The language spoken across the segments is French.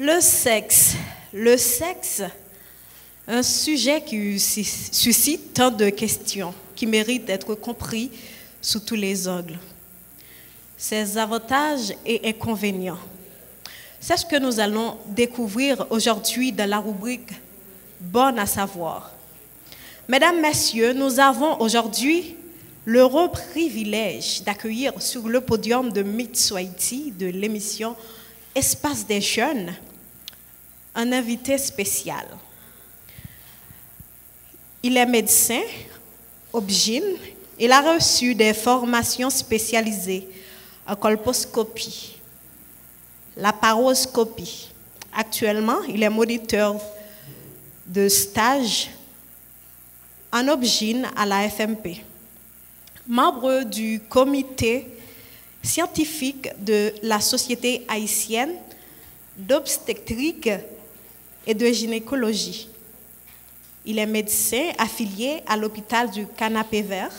Le sexe. Le sexe, un sujet qui suscite tant de questions, qui mérite d'être compris sous tous les angles. Ses avantages et inconvénients. C'est ce que nous allons découvrir aujourd'hui dans la rubrique « Bonne à savoir ». Mesdames, Messieurs, nous avons aujourd'hui l'heureux privilège d'accueillir sur le podium de Meet Haïti de l'émission Espace des Jeunes un invité spécial. Il est médecin, obgyn. Il a reçu des formations spécialisées en colposcopie, laparoscopie. Actuellement, il est moniteur de stage en obgyn à la FMP. Membre du comité scientifique de la Société haïtienne d'obstétrique et de gynécologie. Il est médecin affilié à l'hôpital du Canapé Vert.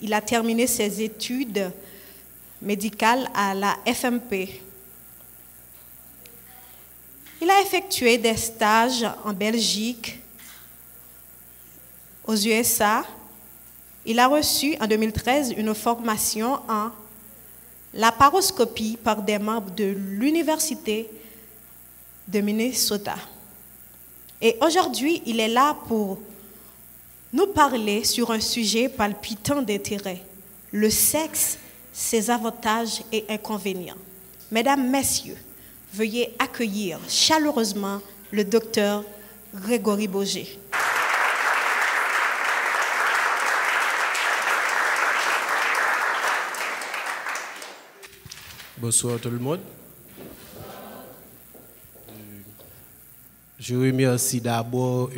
Il a terminé ses études médicales à la FMP. Il a effectué des stages en Belgique, aux USA. Il a reçu en 2013 une formation en laparoscopie par des membres de l'Université de Minnesota. Et aujourd'hui, il est là pour nous parler sur un sujet palpitant d'intérêt, le sexe, ses avantages et inconvénients. Mesdames, Messieurs, veuillez accueillir chaleureusement le docteur Grégory Boger. Bonsoir tout le monde. Je remercie d'abord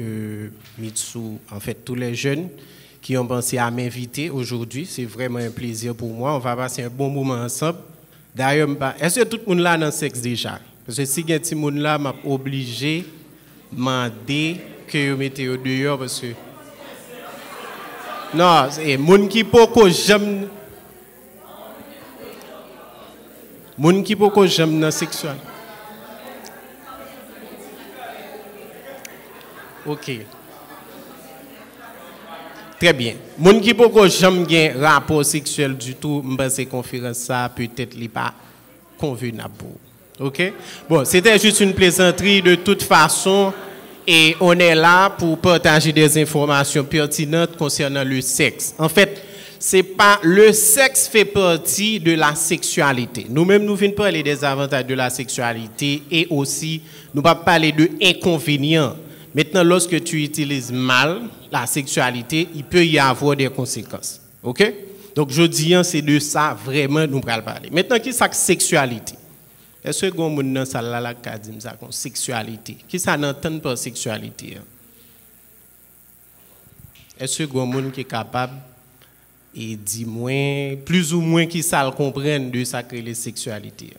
Mitsou, en fait tous les jeunes qui ont pensé à m'inviter aujourd'hui. C'est vraiment un plaisir pour moi. On va passer un bon moment ensemble. D'ailleurs, est-ce que tout le monde là dans le sexe déjà? Parce que si il y a un petit monde là, m'a obligé de demander que vous mettez au dehors parce que non, c'est monde qui peut que j'aime. Moun qui peut que j'aime dans sexuel. OK. Très bien. Moun qui peut que j'aime un rapport sexuel du tout, m'pense conférence ça peut-être li pas convenable. OK? Bon, c'était juste une plaisanterie de toute façon et on est là pour partager des informations pertinentes concernant le sexe. En fait, c'est pas le sexe fait partie de la sexualité. Nous-mêmes, nous venons parler des avantages de la sexualité et aussi, nous pas parler de inconvénients. Maintenant, lorsque tu utilises mal la sexualité, il peut y avoir des conséquences. OK? Donc, je dis, c'est de ça vraiment nous allons parler. Maintenant, qui c'est la sexualité? Est-ce que vous avez ça là qui dit ça sexualité? Qui ça n'entend pas sexualité? Est-ce que vous avez qui est capable et dis-moi plus ou moins qui ça le comprennent de ça que les sexualités.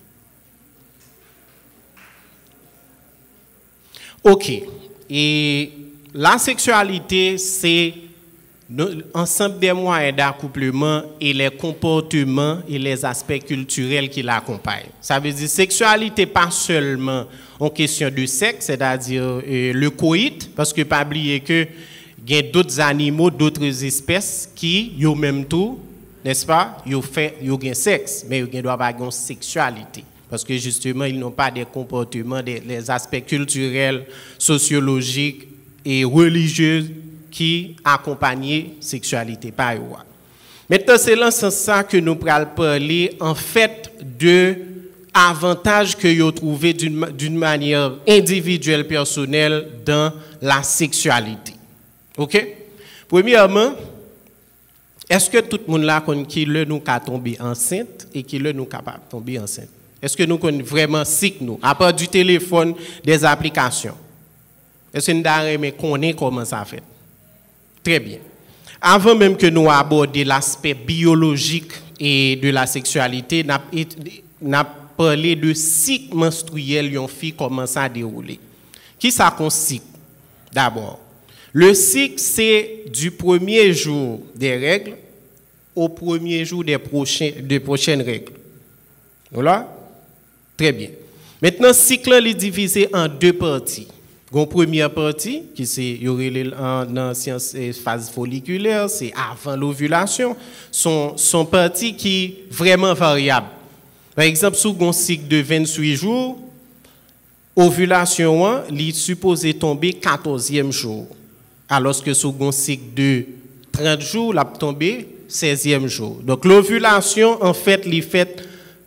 OK. Et la sexualité, c'est l'ensemble des moyens d'accouplement et les comportements et les aspects culturels qui l'accompagnent. Ça veut dire sexualité pas seulement en question de sexe, c'est-à-dire le coït, parce que pas oublier que il y a d'autres animaux, d'autres espèces qui, yo même tout, n'est-ce pas, yo ont sexe, mais ils doivent avoir une sexualité. Parce que justement, ils n'ont pas des comportements, les aspects culturels, sociologiques et religieux qui accompagnent la sexualité. Maintenant, c'est dans ce sens que nous allons parler en fait de avantages que vous trouvez d'une manière individuelle, personnelle dans la sexualité. OK? Premièrement, est-ce que tout le monde là qui le nous a tombé enceinte et qui le nous capable de tomber enceinte? Est-ce que nous connaissons vraiment sick nous à part du téléphone, des applications? Est-ce que nous devons connaître comment ça fait? Très bien. Avant même que nous abordions l'aspect biologique et de la sexualité, nous avons parlé de cycle menstruel yon fille comment ça dérouler. Qui ça consiste? D'abord, le cycle c'est du premier jour des règles au premier jour des prochaines règles. Voilà? Très bien. Maintenant, le cycle est divisé en deux parties. La première partie, qui c'est dans la science phase folliculaire, c'est avant l'ovulation, sont parties qui sont vraiment variables. Par exemple, sous un cycle de 28 jours, ovulation est supposée tomber 14e jour. Alors que sous un cycle de 30 jours, elle tombe 16e jour. Donc l'ovulation, en fait, elle fait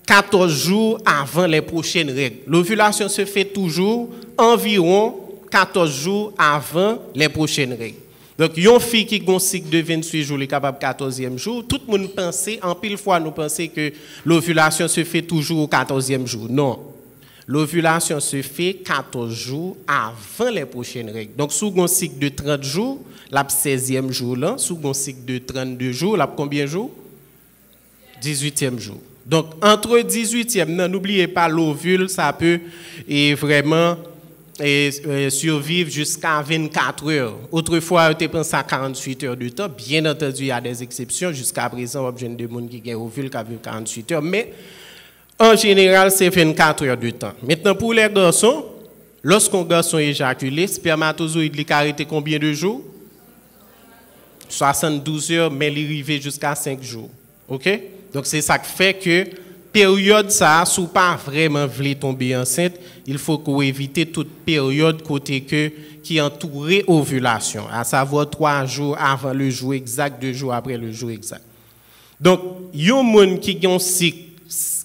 14 jours avant les prochaines règles. L'ovulation se fait toujours environ 14 jours avant les prochaines règles. Donc, une fille qui a un cycle de 28 jours, est capable de 14e jour. Tout le monde pensait, en pile fois, nous pensons que l'ovulation se fait toujours au 14e jour. Non. L'ovulation se fait 14 jours avant les prochaines règles. Donc, sous un cycle de 30 jours, la 16e jour, là, sous un cycle de 32 jours, la combien de jours? 18e jour. Donc, entre 18e, n'oubliez pas l'ovule, ça peut vraiment survivre jusqu'à 24 heures. Autrefois, on pensé à 48 heures de temps. Bien entendu, il y a des exceptions. Jusqu'à présent, il y a des gens qui ont ovule qui ont 48 heures. Mais en général, c'est 24 heures de temps. Maintenant, pour les garçons, lorsqu'un garçon éjacule, le spermatozoïde il arrêté combien de jours? 72 heures, mais il arrive jusqu'à 5 jours. OK? Donc, c'est ça qui fait que période ça, si vous pas vraiment voulu tomber enceinte, il faut que vous évitez toute période côté que qui entoure ovulation, à savoir 3 jours avant le jour exact, 2 jours après le jour exact. Donc, il y a des gens qui ont un cycle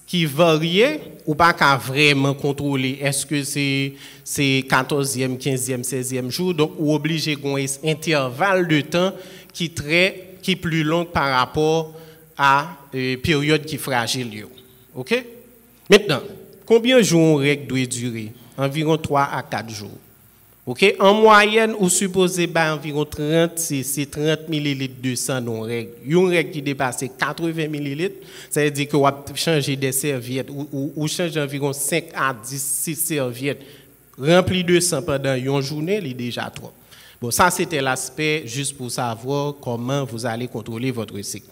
qui varie ou pas qu'à vraiment contrôler est-ce que c'est 14e, 15e, 16e jour, donc vous obligez un intervalle de temps qui est plus long par rapport à une période qui est fragile. OK? Maintenant, combien de jours une règle doit durer? Environ 3 à 4 jours. OK? En moyenne, vous supposez environ 30 ml de sang dans une règle. Une règle qui dépasse 80 ml, ça veut dire que vous changer des serviettes ou changer environ 5 à 6 serviettes remplies de sang pendant une journée, c'est déjà trop. Bon, ça c'était l'aspect juste pour savoir comment vous allez contrôler votre cycle.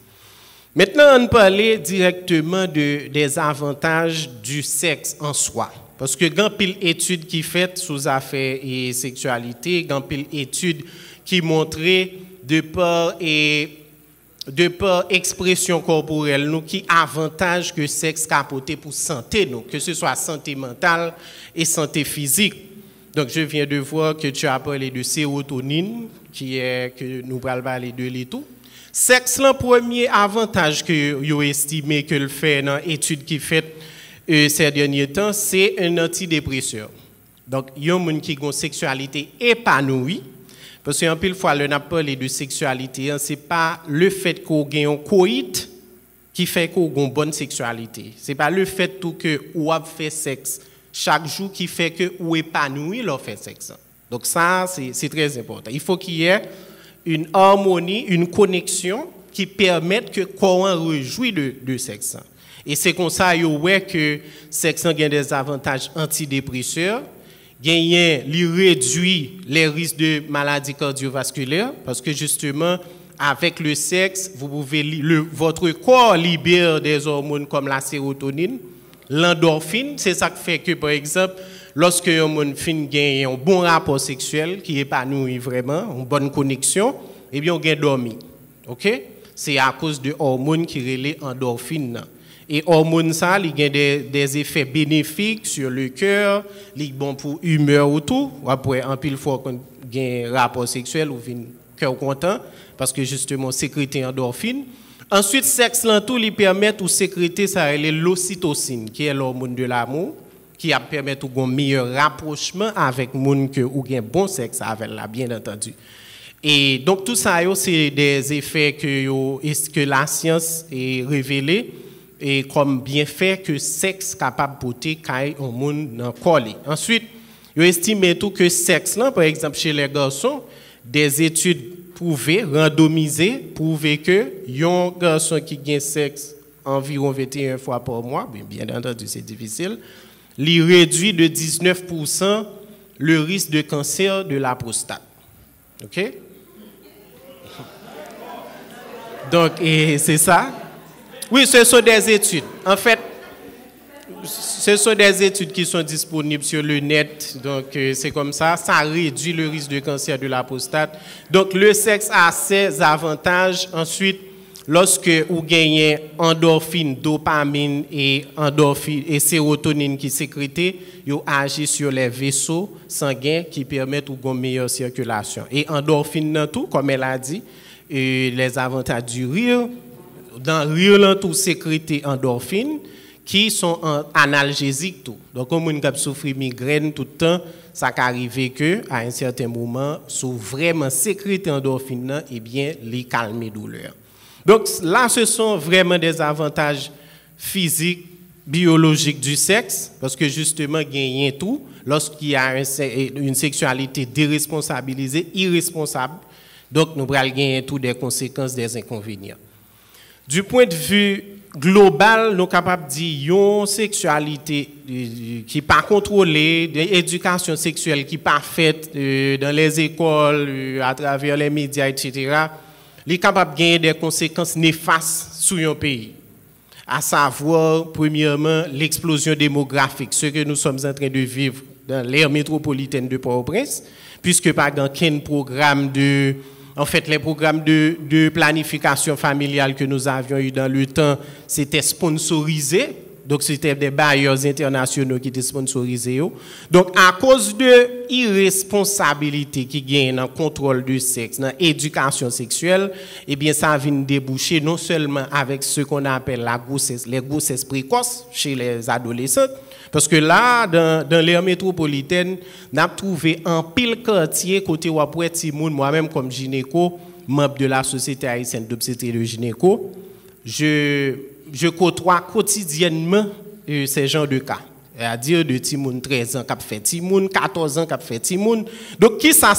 Maintenant, on parle directement des avantages du sexe en soi. Parce que il y a une étude qui fait sous affaires et sexualité, il y a une étude qui montrait de par expression corporelle, nous, qui avantage que le sexe capoté pour santé, nous, que ce soit santé mentale et santé physique. Donc, je viens de voir que tu as parlé de sérotonine, que nous allons parler de l'étau. Sexe, le premier avantage que vous estimez que le fait dans l'étude qui fait ces derniers temps, c'est un antidépresseur. Donc, il y a des gens qui ont une sexualité épanouie. Parce qu'en pile fois, on a parlé de sexualité, ce n'est pas le fait qu'on ait un coït qui fait qu'on ait une bonne sexualité. Ce n'est pas le fait que vous avez fait sexe chaque jour qui fait que vous épanouissez leur fait sexe. Donc, ça, c'est très important. Il faut qu'il y ait une harmonie, une connexion qui permette que qu'on réjouit de sexe. Et c'est comme ça que le sexe a des avantages antidépresseurs, il réduit les risques de maladies cardiovasculaires, parce que justement, avec le sexe, vous pouvez votre corps libère des hormones comme la sérotonine, l'endorphine. C'est ça qui fait que, par exemple, lorsque un fin gagne un bon rapport sexuel qui épanouit vraiment, une bonne connexion, eh bien, on gagne dormi. OK? C'est à cause de hormones qui relèvent endorphine. Et hormones ça, il y a des effets bénéfiques sur le cœur, il bon pour l'humeur ou tout. Après, en pile fois qu'on gagne un rapport sexuel ou un cœur content, parce que justement, sécréter endorphine. Ensuite, sexe l'entour, il permet de sécréter ça, l'ocytocine, qui est l'hormone de l'amour, qui permet de un meilleur rapprochement avec les gens qui ont un bon sexe avec la, bien entendu. Et donc, tout ça, c'est des effets que la science a révélés et comme bienfait que le sexe capable de porter quand on monde dans le corps. Ensuite, il estime tout que le sexe, là, par exemple, chez les garçons, des études prouvées, randomisées, prouvent que un garçon qui gagne sexe environ 21 fois par mois, bien entendu, c'est difficile, il réduit de 19% le risque de cancer de la prostate. OK? Donc, c'est ça. Oui, ce sont des études. En fait, Ce sont des études qui sont disponibles sur le net, donc c'est comme ça réduit le risque de cancer de la prostate. Donc le sexe a ses avantages. Ensuite, lorsque vous gagnez endorphine, dopamine et sérotonine qui sécrétées, vous agissez sur les vaisseaux sanguins qui permettent une meilleure circulation. Et endorphine dans tout, comme elle a dit, les avantages du rire, dans le rire, tout sécrété endorphine, qui sont analgésiques tout. Donc, comme on a souffert de migraine tout le temps, ça peut arriver que à un certain moment, sous vraiment sécréter endorphine, eh bien, les calmer douleur. Donc là, ce sont vraiment des avantages physiques, biologiques du sexe, parce que justement, gagner tout, lorsqu'il y a une sexualité déresponsabilisée, irresponsable, donc nous allons gagner tout des conséquences, des inconvénients. Du point de vue global, nous sommes capables de dire une sexualité qui n'est pas contrôlée, une éducation sexuelle qui n'est pas faite dans les écoles, à travers les médias, etc., est capable de gagner des conséquences néfastes sur un pays. À savoir, premièrement, l'explosion démographique, ce que nous sommes en train de vivre dans l'ère métropolitaine de Port-au-Prince, puisque pas dans quel programme les programmes de planification familiale que nous avions eu dans le temps, c'était sponsorisé. Donc, c'était des bailleurs internationaux qui étaient sponsorisés. Donc, à cause de l'irresponsabilité qui gagne dans le contrôle du sexe, dans l'éducation sexuelle, eh bien, ça vient déboucher non seulement avec ce qu'on appelle les grossesses précoces chez les adolescents, parce que là, dans l'ère métropolitaine, on a trouvé un pile quartier côté Wapouet Timoun, moi-même comme gynéco, membre de la Société haïtienne d'obstétrique de gynéco, je côtoie quotidiennement ces genres de cas. C'est-à-dire de Timoun 13 ans qui a fait Timoun, 14 ans qui a fait Timoun. Donc, qui ça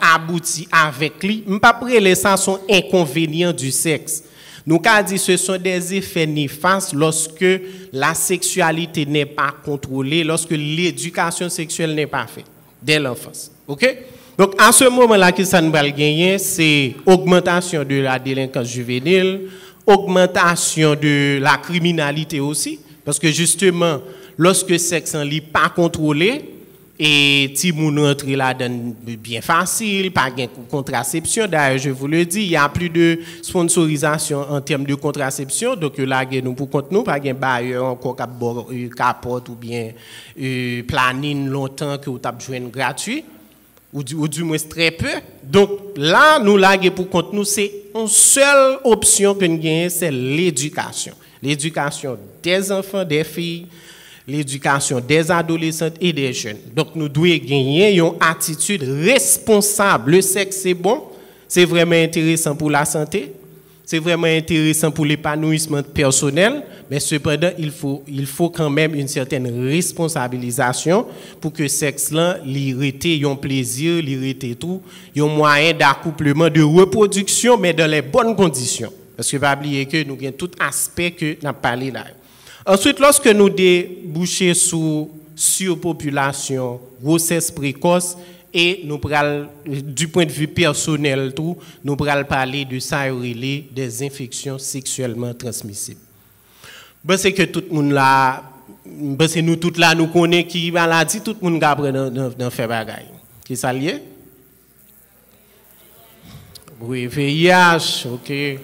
aboutit avec lui? Je ne pas prêler ça son inconvénient du sexe. Nous avons dit que ce sont des effets néfastes lorsque la sexualité n'est pas contrôlée, lorsque l'éducation sexuelle n'est pas faite dès l'enfance. OK? Donc, à ce moment-là, qui ça nous va gagner, c'est augmentation de la délinquance juvénile, augmentation de la criminalité aussi, parce que justement, lorsque le sexe n'est pas contrôlé, et si vous rentrez là-dedans bien facile, pas de contraception, d'ailleurs je vous le dis, il n'y a plus de sponsorisation en termes de contraception, donc là, nous pour compte nous, pas de bailleur encore capote ou bien planning longtemps que vous avez joué gratuit, ou du moins très peu. Donc là, nous laguer pour compte nous, c'est une seule option que nous gagnons, c'est l'éducation. L'éducation des enfants, des filles, l'éducation des adolescents et des jeunes. Donc nous devons gagner une attitude responsable. Le sexe, c'est bon, c'est vraiment intéressant pour la santé, c'est vraiment intéressant pour l'épanouissement personnel, mais cependant, il faut quand même une certaine responsabilisation pour que le sexe là, l'irrité, un plaisir, l'irrité tout, un moyen d'accouplement, de reproduction, mais dans les bonnes conditions. Parce que pas oublier que nous avons tout aspect que nous avons parlé là. Ensuite, lorsque nous débouchons sur surpopulation, grossesse précoce, et nous prenons, du point de vue personnel, tout, nous prenons parler de ça, des infections sexuellement transmissibles. Ben, c'est que tout le monde là, ben, c'est nous tous là, nous connaissons qui maladie, tout le monde a appris dans faire bagaille. Qui ça lié? Oui, VIH, ok.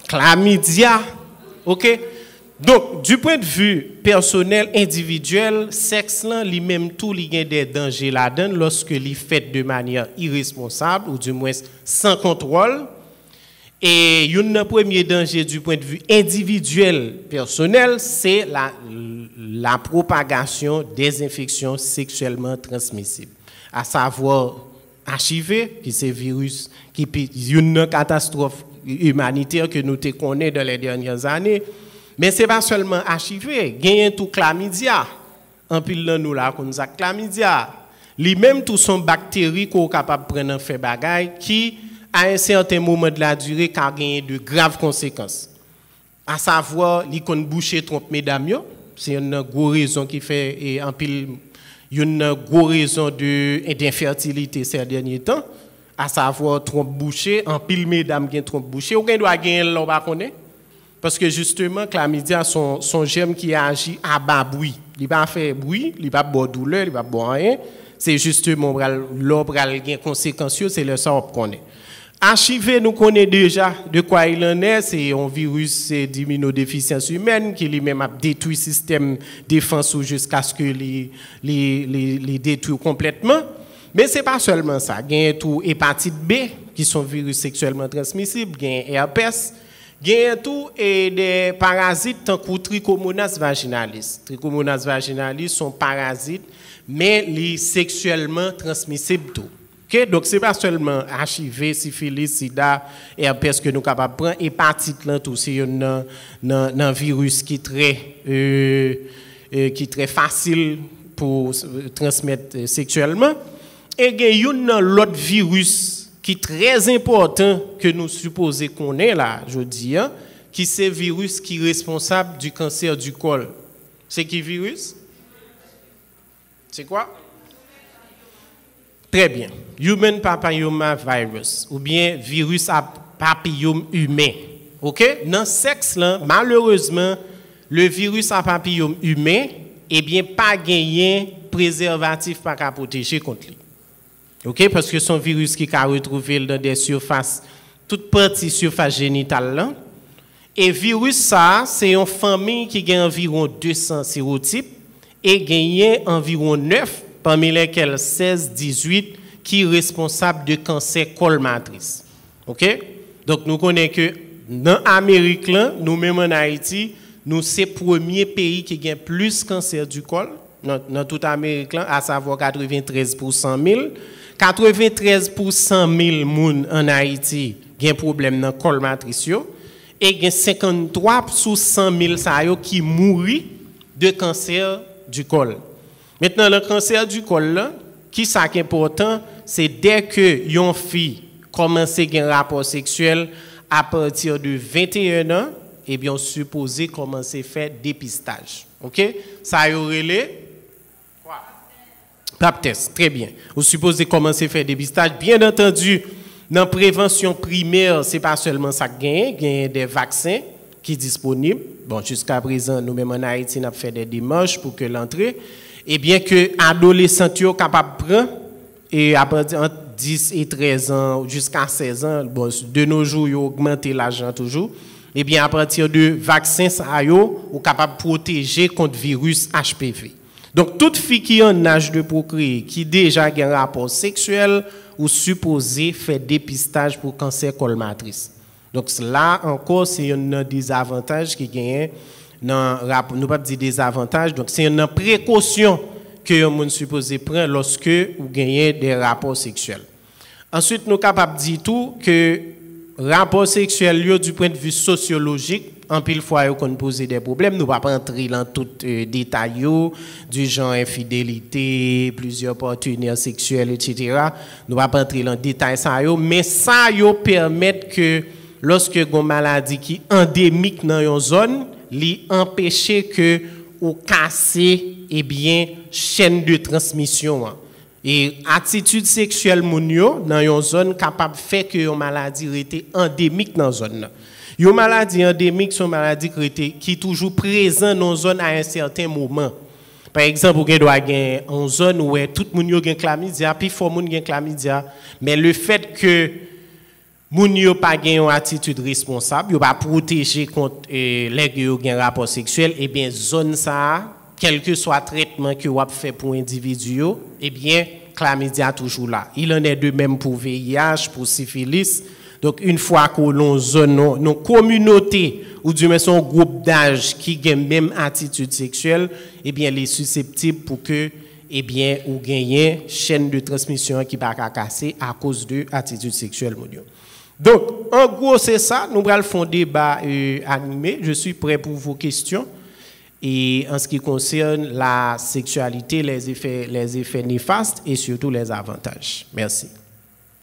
Chlamydia, ok. Donc, du point de vue personnel, individuel, sexe là, lui-même tout, il y a des dangers là-dedans lorsque il est fait de manière irresponsable ou du moins sans contrôle. Et un premier danger du point de vue individuel, personnel, c'est la propagation des infections sexuellement transmissibles. À savoir HIV, qui c'est virus, qui est une catastrophe humanitaire que nous connaissons dans les dernières années. Mais ce n'est pas seulement HIV, il y a tout chlamydia. En pile de nous là, qu'on a chlamydia. Lui-même, tout son bactéries qu'on est capable de prendre en fait bagaille qui, à un certain moment de la durée, a gagné de graves conséquences. À savoir, il y a une bouchée trompe mesdames, c'est une grosse raison qui fait, et en pile, une grosse raison d'infertilité ces derniers temps. À savoir, trompe bouchée, en pile mesdames qui ont trompe bouchée, ou qu'on doit gagner l'on va connaître. Parce que justement, chlamydia, son germe qui agit à bas bruit. Il va faire bruit, il va pas douleur, il va pas rien. C'est justement l'obre a des conséquences, c'est le ça qu'on connaît. HIV, nous connaissons déjà de quoi il en est. C'est un virus d'immunodéficience humaine qui lui-même a détruit le système de défense jusqu'à ce que les détruit complètement. Mais ce n'est pas seulement ça. Il y a tout hépatite B, qui sont virus sexuellement transmissibles, il y a herpès, il y a tout et des parasites tant que Trichomonas vaginalis. Trichomonas vaginalis sont parasites, mais les sexuellement transmissibles tout. Okay? Donc, ce n'est pas seulement HIV, syphilis, sida, herpès que nous sommes capables de prendre, hépatite, là, tout, c'est un virus qui est très facile pour transmettre sexuellement. Et il y a l'autre virus qui est très important que nous supposons qu'on est là, je dis, hein, qui c'est le virus qui est responsable du cancer du col. C'est qui virus? C'est quoi? Très bien. Human papilloma virus, ou bien virus à papillome humain. OK? Dans le sexe, là, malheureusement, le virus à papillome humain, eh bien, pas gagné préservatif pour protéger contre lui. OK? Parce que son virus qui a retrouvé dans des surfaces, toute partie surface génitale là. Et virus ça, c'est une famille qui a environ 200 sérotypes et gagne environ 9, parmi lesquels 16, 18 qui sont responsables de cancer col matrice. OK? Donc nous connaissons que dans l'Amérique, nous-mêmes en Haïti, nous sommes le premier pays qui a plus de cancer du col, dans toute l'Amérique, à savoir 93% 1000. 93% 1000 moun en Haïti ont un problème dans le col matricieux et il y a 53 sur 100 000 qui mourent de cancer du col. Maintenant, le cancer du col, là, qui est important, c'est dès que une fille commence à avoir un rapport sexuel à partir de 21 ans, eh bien, on supposé commencer à faire dépistage. OK? Ça y aurait les Pap test, très bien. Vous supposez commencer à faire des dépistage. Bien entendu, dans la prévention primaire, ce n'est pas seulement ça qu'il y a des vaccins qui sont disponibles. Bon, jusqu'à présent, nous-mêmes en Haïti, nous avons fait des démarches pour que l'entrée, et bien que les adolescents soient capables de prendre, et à partir de 10 et 13 ans, jusqu'à 16 ans, bon, de nos jours, ils ont augmenté l'argent toujours, et bien à partir de vaccins, ils sont capables de protéger contre le virus HPV. Donc, toute fille qui a un âge de procréer, qui déjà a un rapport sexuel, ou supposé faire dépistage pour cancer col matrice. Donc, là encore, c'est un désavantage qui gagne. Nous ne pas dire désavantage, donc c'est une précaution que vous supposé prendre lorsque vous gagnez des rapports sexuels. Ensuite, nous sommes capables de dire tout que rapport sexuel, du point de vue sociologique, en pile fois, qu'on pose des problèmes. Nous ne pouvons pas entrer dans tout détail, du genre infidélité, plusieurs partenaires sexuels, etc. Nous ne pouvons pas entrer dans le détail, mais ça permet que lorsque vous avez une maladie qui est endémique dans une zone, li empêcher que ou casser eh bien chaîne de transmission et attitude sexuelle mounio dans une zone capable faire que une maladie était endémique dans zone. Une maladie endémique c'est une maladie qui est toujours présente dans une zone à un certain moment. Par exemple, vous avez une zone où tout le monde a chlamydia, puis fort monde a chlamydia, mais le fait que moun yo pas gen une attitude responsable, yo pas protéger contre les yo gen rapport sexuel, et bien zone ça, quel que soit traitement que vous fait pour individu, et bien chlamydia toujours là. Il en est de même pour VIH, pour syphilis. Donc une fois que l'on zone nos communauté ou du moins son groupe d'âge qui a même attitude sexuelle, et bien les susceptibles pour que eh bien ou gagner chaîne de transmission qui va casser à cause de attitude sexuelle mondiale. Donc, en gros, c'est ça. Nous allons faire un débat animé. Je suis prêt pour vos questions. Et en ce qui concerne la sexualité, les effets néfastes et surtout les avantages. Merci.